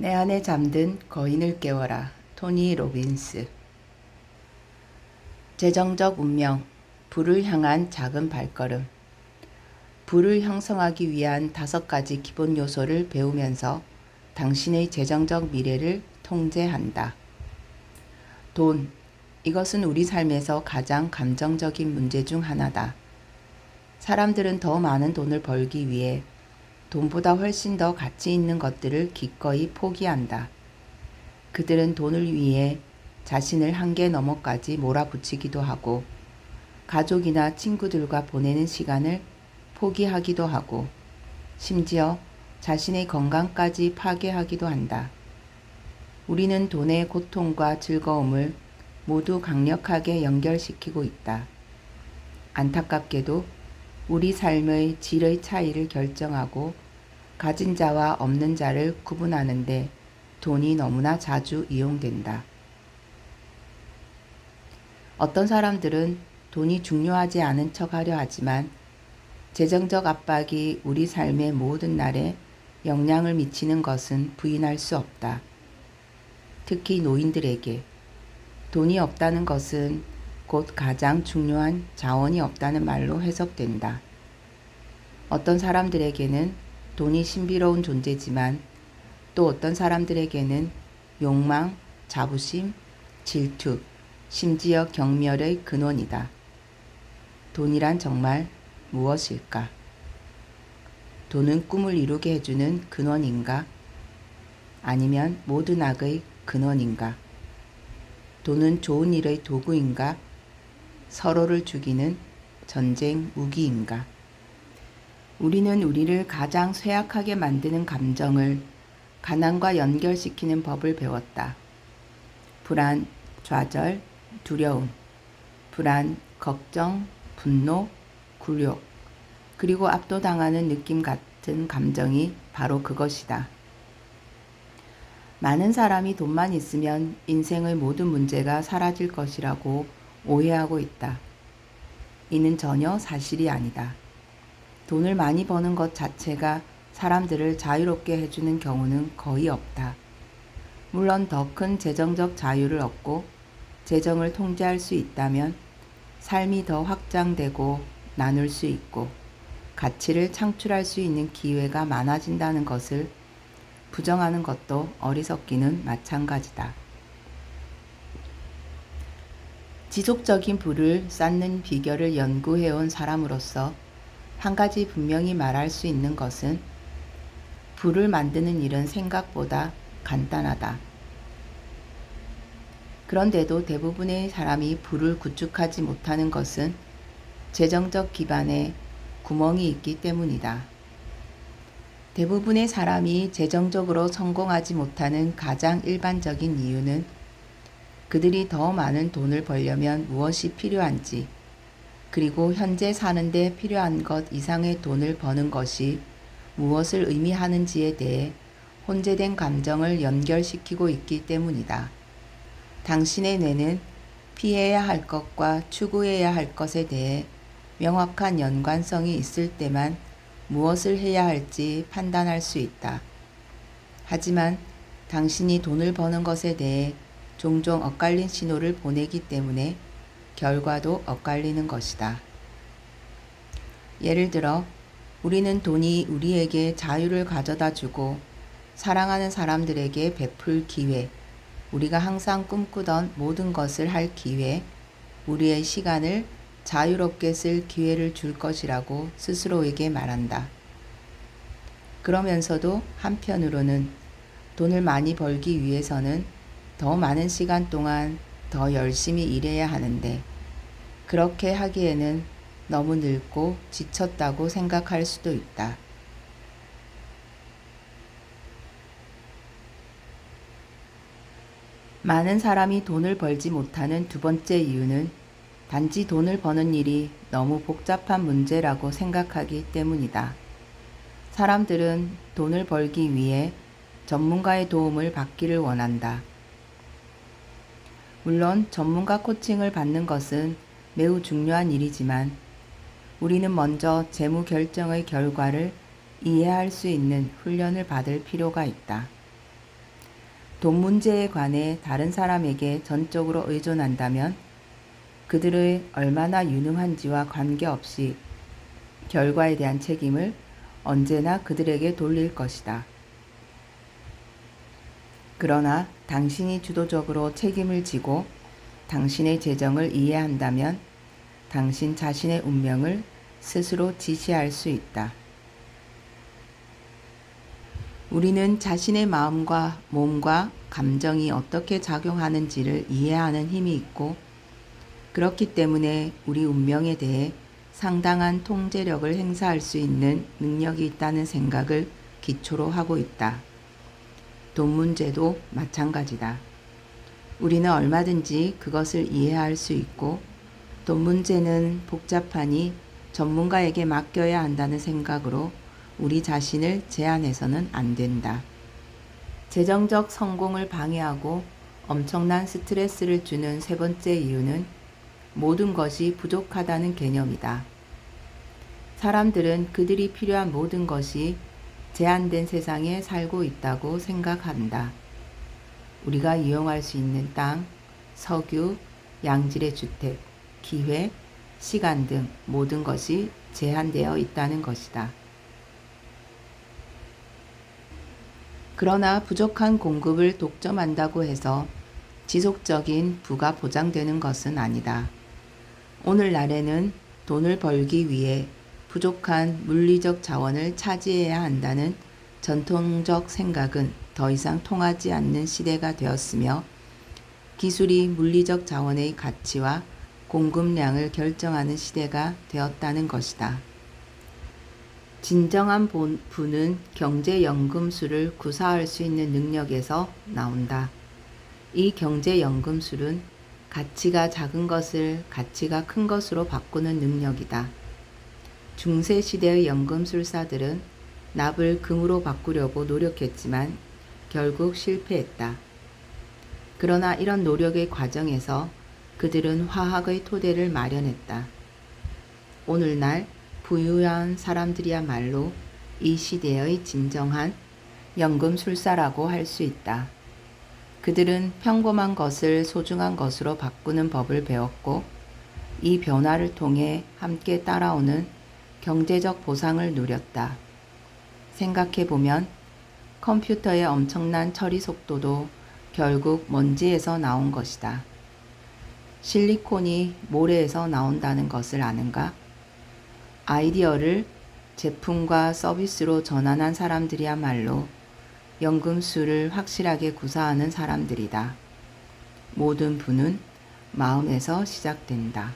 내 안에 잠든 거인을 깨워라. 토니 로빈스. 재정적 운명, 부를 향한 작은 발걸음. 부를 형성하기 위한 5가지 기본 요소를 배우면서 당신의 재정적 미래를 통제한다. 돈, 이것은 우리 삶에서 가장 감정적인 문제 중 하나다. 사람들은 더 많은 돈을 벌기 위해 돈보다 훨씬 더 가치 있는 것들을 기꺼이 포기한다. 그들은 돈을 위해 자신을 한계 너머까지 몰아붙이기도 하고, 가족이나 친구들과 보내는 시간을 포기하기도 하고, 심지어 자신의 건강까지 파괴하기도 한다. 우리는 돈의 고통과 즐거움을 모두 강력하게 연결시키고 있다. 안타깝게도 우리 삶의 질의 차이를 결정하고 가진 자와 없는 자를 구분하는데 돈이 너무나 자주 이용된다. 어떤 사람들은 돈이 중요하지 않은 척 하려 하지만 재정적 압박이 우리 삶의 모든 날에 영향을 미치는 것은 부인할 수 없다. 특히 노인들에게 돈이 없다는 것은 곧 가장 중요한 자원이 없다는 말로 해석된다. 어떤 사람들에게는 돈이 신비로운 존재지만 또 어떤 사람들에게는 욕망, 자부심, 질투, 심지어 경멸의 근원이다. 돈이란 정말 무엇일까? 돈은 꿈을 이루게 해주는 근원인가? 아니면 모든 악의 근원인가? 돈은 좋은 일의 도구인가? 서로를 죽이는 전쟁 무기인가? 우리는 우리를 가장 쇠약하게 만드는 감정을 가난과 연결시키는 법을 배웠다. 불안, 좌절, 두려움, 불안, 걱정, 분노, 굴욕, 그리고 압도당하는 느낌 같은 감정이 바로 그것이다. 많은 사람이 돈만 있으면 인생의 모든 문제가 사라질 것이라고 오해하고 있다. 이는 전혀 사실이 아니다. 돈을 많이 버는 것 자체가 사람들을 자유롭게 해주는 경우는 거의 없다. 물론 더 큰 재정적 자유를 얻고 재정을 통제할 수 있다면 삶이 더 확장되고 나눌 수 있고 가치를 창출할 수 있는 기회가 많아진다는 것을 부정하는 것도 어리석기는 마찬가지다. 지속적인 부를 쌓는 비결을 연구해온 사람으로서 한 가지 분명히 말할 수 있는 것은 부를 만드는 일은 생각보다 간단하다. 그런데도 대부분의 사람이 부를 구축하지 못하는 것은 재정적 기반에 구멍이 있기 때문이다. 대부분의 사람이 재정적으로 성공하지 못하는 가장 일반적인 이유는 그들이 더 많은 돈을 벌려면 무엇이 필요한지, 그리고 현재 사는데 필요한 것 이상의 돈을 버는 것이 무엇을 의미하는지에 대해 혼재된 감정을 연결시키고 있기 때문이다. 당신의 뇌는 피해야 할 것과 추구해야 할 것에 대해 명확한 연관성이 있을 때만 무엇을 해야 할지 판단할 수 있다. 하지만 당신이 돈을 버는 것에 대해 종종 엇갈린 신호를 보내기 때문에 결과도 엇갈리는 것이다. 예를 들어, 우리는 돈이 우리에게 자유를 가져다 주고 사랑하는 사람들에게 베풀 기회, 우리가 항상 꿈꾸던 모든 것을 할 기회, 우리의 시간을 자유롭게 쓸 기회를 줄 것이라고 스스로에게 말한다. 그러면서도 한편으로는 돈을 많이 벌기 위해서는 더 많은 시간 동안 더 열심히 일해야 하는데 그렇게 하기에는 너무 늙고 지쳤다고 생각할 수도 있다. 많은 사람이 돈을 벌지 못하는 두 번째 이유는 단지 돈을 버는 일이 너무 복잡한 문제라고 생각하기 때문이다. 사람들은 돈을 벌기 위해 전문가의 도움을 받기를 원한다. 물론 전문가 코칭을 받는 것은 매우 중요한 일이지만 우리는 먼저 재무 결정의 결과를 이해할 수 있는 훈련을 받을 필요가 있다. 돈 문제에 관해 다른 사람에게 전적으로 의존한다면 그들의 얼마나 유능한지와 관계없이 결과에 대한 책임을 언제나 그들에게 돌릴 것이다. 그러나 당신이 주도적으로 책임을 지고 당신의 재정을 이해한다면 당신 자신의 운명을 스스로 지시할 수 있다. 우리는 자신의 마음과 몸과 감정이 어떻게 작용하는지를 이해하는 힘이 있고 그렇기 때문에 우리 운명에 대해 상당한 통제력을 행사할 수 있는 능력이 있다는 생각을 기초로 하고 있다. 돈 문제도 마찬가지다. 우리는 얼마든지 그것을 이해할 수 있고 돈 문제는 복잡하니 전문가에게 맡겨야 한다는 생각으로 우리 자신을 제한해서는 안 된다. 재정적 성공을 방해하고 엄청난 스트레스를 주는 세 번째 이유는 모든 것이 부족하다는 개념이다. 사람들은 그들이 필요한 모든 것이 제한된 세상에 살고 있다고 생각한다. 우리가 이용할 수 있는 땅, 석유, 양질의 주택, 기회, 시간 등 모든 것이 제한되어 있다는 것이다. 그러나 부족한 공급을 독점한다고 해서 지속적인 부가 보장되는 것은 아니다. 오늘날에는 돈을 벌기 위해 부족한 물리적 자원을 차지해야 한다는 전통적 생각은 더 이상 통하지 않는 시대가 되었으며 기술이 물리적 자원의 가치와 공급량을 결정하는 시대가 되었다는 것이다. 진정한 부는 경제연금술을 구사할 수 있는 능력에서 나온다. 이 경제연금술은 가치가 작은 것을 가치가 큰 것으로 바꾸는 능력이다. 중세시대의 연금술사들은 납을 금으로 바꾸려고 노력했지만 결국 실패했다. 그러나 이런 노력의 과정에서 그들은 화학의 토대를 마련했다. 오늘날 부유한 사람들이야말로 이 시대의 진정한 연금술사라고 할 수 있다. 그들은 평범한 것을 소중한 것으로 바꾸는 법을 배웠고 이 변화를 통해 함께 따라오는 경제적 보상을 누렸다. 생각해보면 컴퓨터의 엄청난 처리 속도도 결국 먼지에서 나온 것이다. 실리콘이 모래에서 나온다는 것을 아는가? 아이디어를 제품과 서비스로 전환한 사람들이야말로 연금술을 확실하게 구사하는 사람들이다. 모든 부는 마음에서 시작된다.